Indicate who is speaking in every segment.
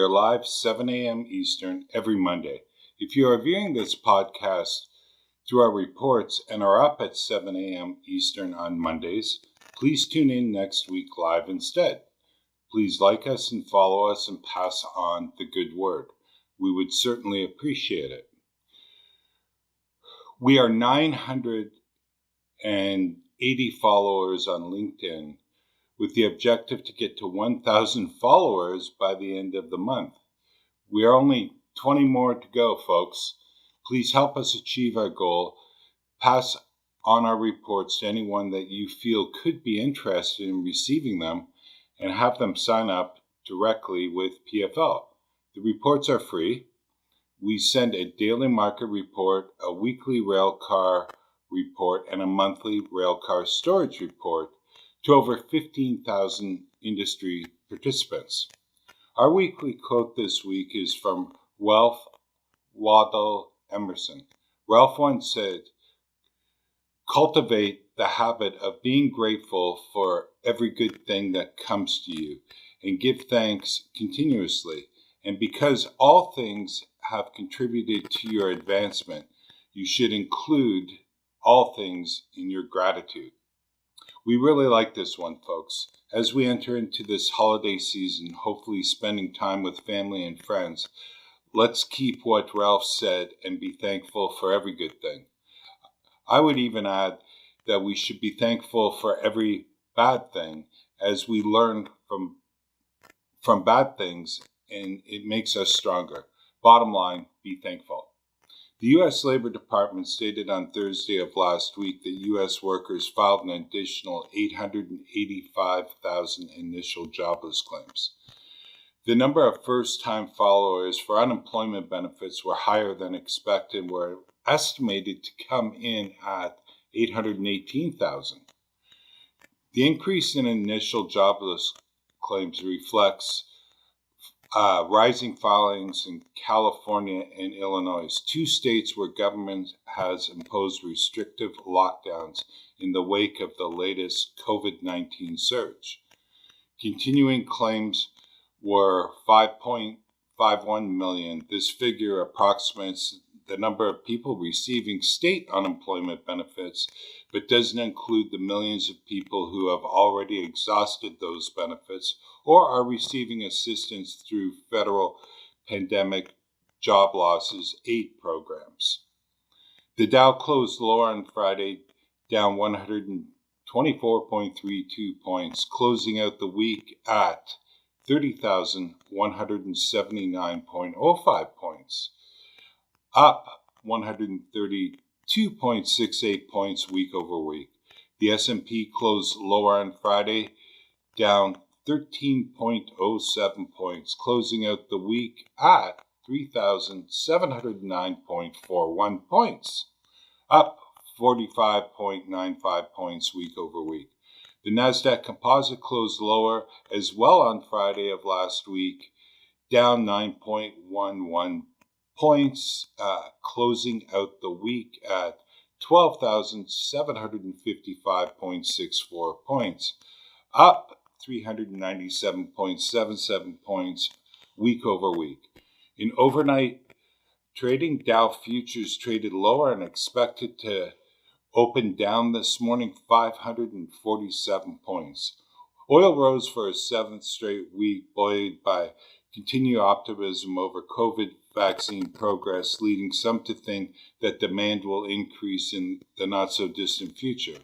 Speaker 1: are live 7 a.m. Eastern every Monday. If you are viewing this podcast through our reports and are up at 7 a.m. Eastern on Mondays, please tune in next week live instead. Please like us and follow us and pass on the good word. We would certainly appreciate it. We are 980 followers on LinkedIn with the objective to get to 1,000 followers by the end of the month. We are only 20 more to go, folks. Please help us achieve our goal. Pass on our reports to anyone that you feel could be interested in receiving them and have them sign up directly with PFL. The reports are free. We send a daily market report, a weekly Railcar report, and a monthly Railcar storage report to over 15,000 industry participants. Our weekly quote this week is from Ralph Waldo Emerson. Ralph once said, "Cultivate the habit of being grateful for every good thing that comes to you and give thanks continuously. And because all things have contributed to your advancement, you should include all things in your gratitude." We really like this one, folks. As we enter into this holiday season, hopefully spending time with family and friends, let's keep what Ralph said and be thankful for every good thing. I would even add that we should be thankful for every bad thing, as we learn from bad things and it makes us stronger. Bottom line, be thankful. The U.S. Labor Department stated on Thursday of last week that U.S. workers filed an additional 885,000 initial jobless claims. The number of first-time followers for unemployment benefits were higher than expected and were estimated to come in at 818,000. The increase in initial jobless claims reflects rising filings in California and Illinois, two states where government has imposed restrictive lockdowns in the wake of the latest COVID-19 surge. Continuing claims were 5.51 million. This figure approximates the number of people receiving state unemployment benefits, but doesn't include the millions of people who have already exhausted those benefits or are receiving assistance through federal pandemic job losses aid programs. The Dow closed lower on Friday, down 124.32 points, closing out the week at 30,179.05 points, up 132.68 points week over week. The S&P closed lower on Friday, down 13.07 points, closing out the week at 3,709.41 points, up 45.95 points week over week. The NASDAQ Composite closed lower as well on Friday of last week, down 9.11 points, closing out the week at 12,755.64 points, up 397.77 points week over week. In overnight trading, Dow futures traded lower and expected to open down this morning 547 points. Oil rose for a seventh straight week, buoyed by continued optimism over COVID vaccine progress, leading some to think that demand will increase in the not-so-distant future.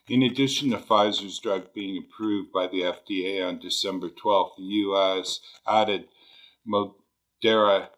Speaker 1: In addition to Pfizer's drug being approved by the FDA on December 12th, the U.S. added Moderna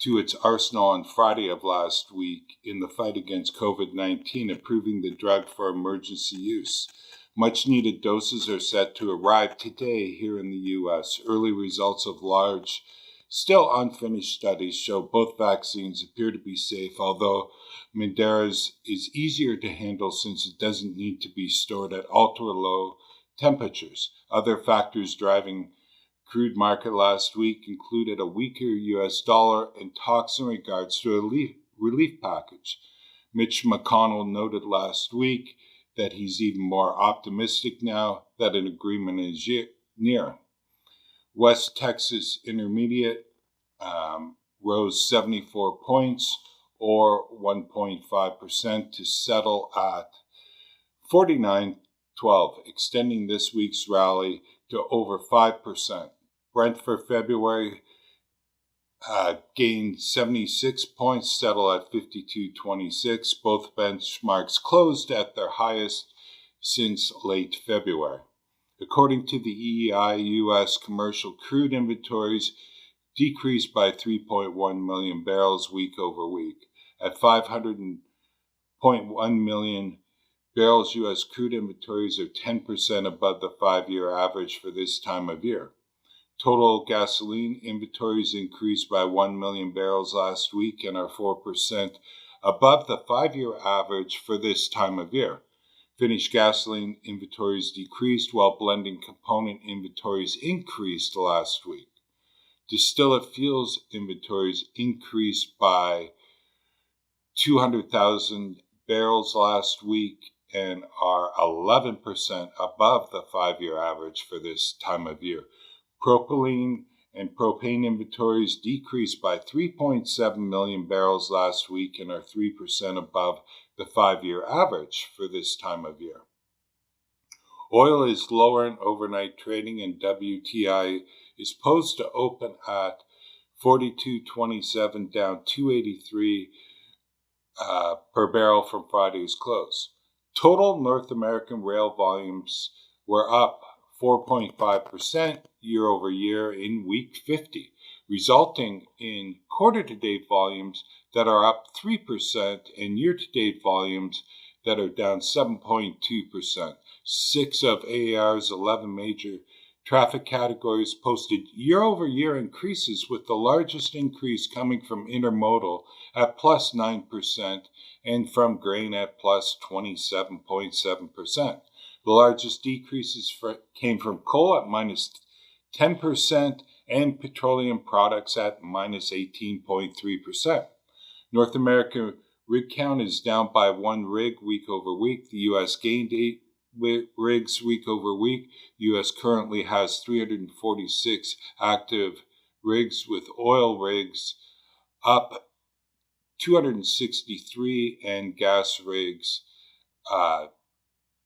Speaker 1: to its arsenal on Friday of last week in the fight against COVID-19, approving the drug for emergency use. Much-needed doses are set to arrive today here in the U.S. Early results of large, still unfinished studies show both vaccines appear to be safe, although Moderna's is easier to handle since it doesn't need to be stored at ultra-low temperatures. Other factors driving crude market last week included a weaker U.S. dollar and talks in regards to a relief package. Mitch McConnell noted last week that he's even more optimistic now that an agreement is near. West Texas Intermediate rose 74 points or 1.5% to settle at 49.12, extending this week's rally to over 5%. Brent for February gained 76 points, settled at 52.26. Both benchmarks closed at their highest since late February. According to the EEI, U.S. commercial crude inventories decreased by 3.1 million barrels week over week. At 500.1 million barrels, U.S. crude inventories are 10% above the 5-year average for this time of year. Total gasoline inventories increased by 1 million barrels last week and are 4% above the 5-year average for this time of year. Finished gasoline inventories decreased while blending component inventories increased last week. Distillate fuels inventories increased by 200,000 barrels last week and are 11% above the 5-year average for this time of year. Propylene and propane inventories decreased by 3.7 million barrels last week and are 3% above the 5-year average for this time of year. Oil is lower in overnight trading, and WTI is posed to open at 42.27, down 283 per barrel from Friday's close. Total North American rail volumes were up 4.5% year over year in week 50, resulting in quarter-to-date volumes that are up 3% and year-to-date volumes that are down 7.2%. 6 of AAR's 11 major traffic categories posted year-over-year increases, with the largest increase coming from intermodal at plus 9% and from grain at plus 27.7%. The largest decreases came from coal at minus 10% and petroleum products at minus 18.3%. North American rig count is down by 1 rig week over week. The U.S. gained 8 rigs week over week. The U.S. currently has 346 active rigs, with oil rigs up 263 and gas rigs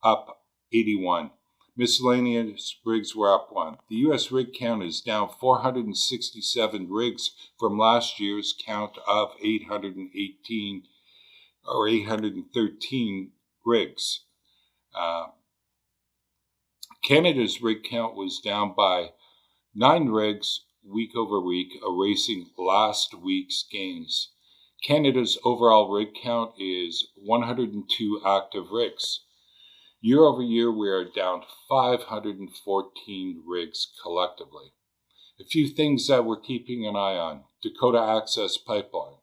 Speaker 1: up 81. Miscellaneous rigs were up 1. The U.S. rig count is down 467 rigs from last year's count of 813 rigs. Canada's rig count was down by 9 rigs week over week, erasing last week's gains. Canada's overall rig count is 102 active rigs. Year over year, we are down 514 rigs collectively. A few things that we're keeping an eye on. Dakota Access Pipeline.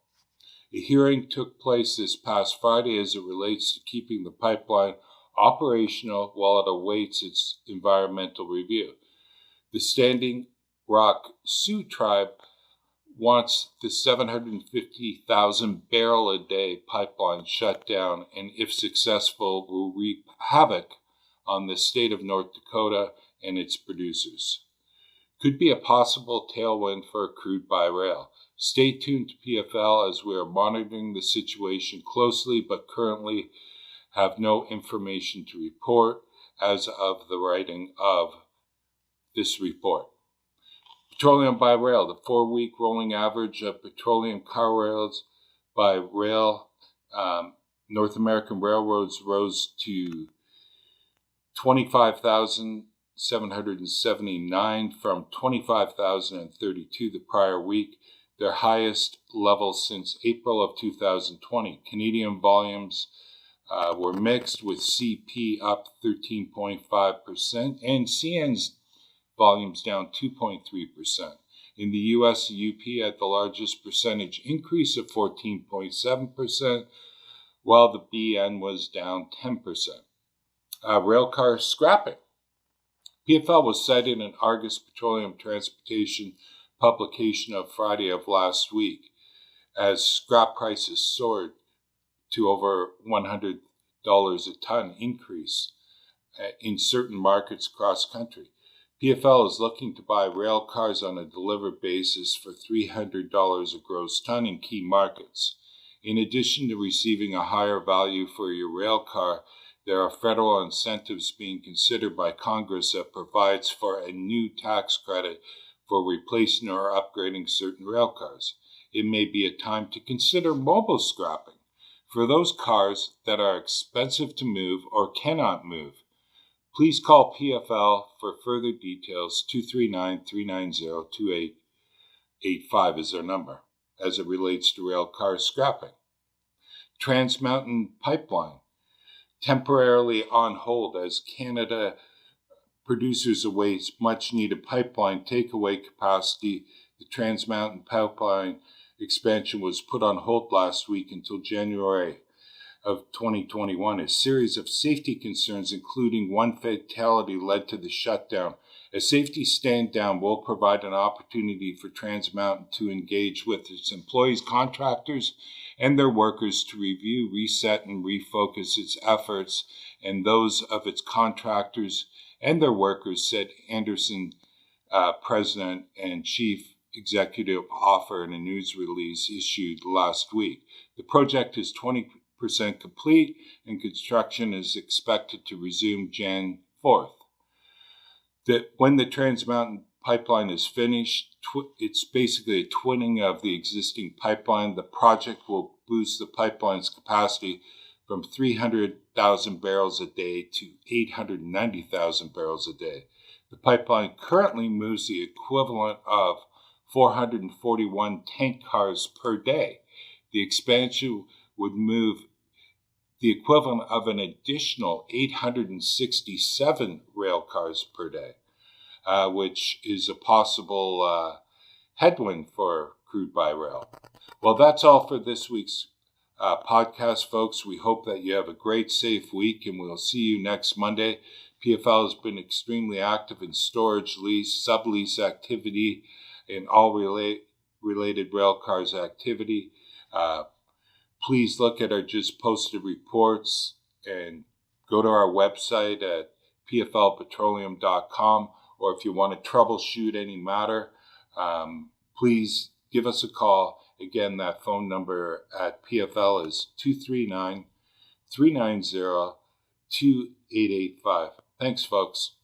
Speaker 1: A hearing took place this past Friday as it relates to keeping the pipeline operational while it awaits its environmental review. The Standing Rock Sioux Tribe wants the 750,000 barrel a day pipeline shut down, and if successful, will wreak havoc on the state of North Dakota and its producers. Could be a possible tailwind for crude by rail. Stay tuned to PFL as we are monitoring the situation closely, but currently have no information to report as of the writing of this report. Petroleum by rail. The 4-week rolling average of petroleum car rails by rail, North American railroads rose to 25,779 from 25,032 the prior week, their highest level since April of 2020. Canadian volumes were mixed, with CP up 13.5% and CN's volumes down 2.3%. In the U.S., the UP had the largest percentage increase of 14.7%, while the BN was down 10%. Railcar scrapping. PFL was cited in Argus Petroleum Transportation publication of Friday of last week as scrap prices soared to over $100 a ton increase in certain markets across country. PFL is looking to buy rail cars on a delivered basis for $300 a gross ton in key markets. In addition to receiving a higher value for your rail car, there are federal incentives being considered by Congress that provides for a new tax credit for replacing or upgrading certain rail cars. It may be a time to consider mobile scrapping for those cars that are expensive to move or cannot move. Please call PFL for further details. 239-390-2885 is their number as it relates to rail car scrapping. Trans Mountain Pipeline, temporarily on hold as Canada producers awaits much needed pipeline takeaway capacity. The Trans Mountain Pipeline expansion was put on hold last week until January of 2021. A series of safety concerns, including one fatality, led to the shutdown. A safety stand down will provide an opportunity for Trans Mountain to engage with its employees, contractors, and their workers to review, reset, and refocus its efforts and those of its contractors and their workers, said Anderson, President and Chief Executive Officer, in a news release issued last week. The project is 20% complete and construction is expected to resume Jan 4th. That when the Trans Mountain Pipeline is finished, it's basically a twinning of the existing pipeline. The project will boost the pipeline's capacity from 300,000 barrels a day to 890,000 barrels a day. The pipeline currently moves the equivalent of 441 tank cars per day. The expansion would move the equivalent of an additional 867 rail cars per day, which is a possible headwind for crude by rail. Well, that's all for this week's podcast, folks. We hope that you have a great, safe week, and we'll see you next Monday. PFL has been extremely active in storage, lease, sublease activity, and all related rail cars activity. Please look at our just posted reports and go to our website at pflpetroleum.com, or if you want to troubleshoot any matter, please give us a call. Again, that phone number at PFL is 239-390-2885. Thanks, folks.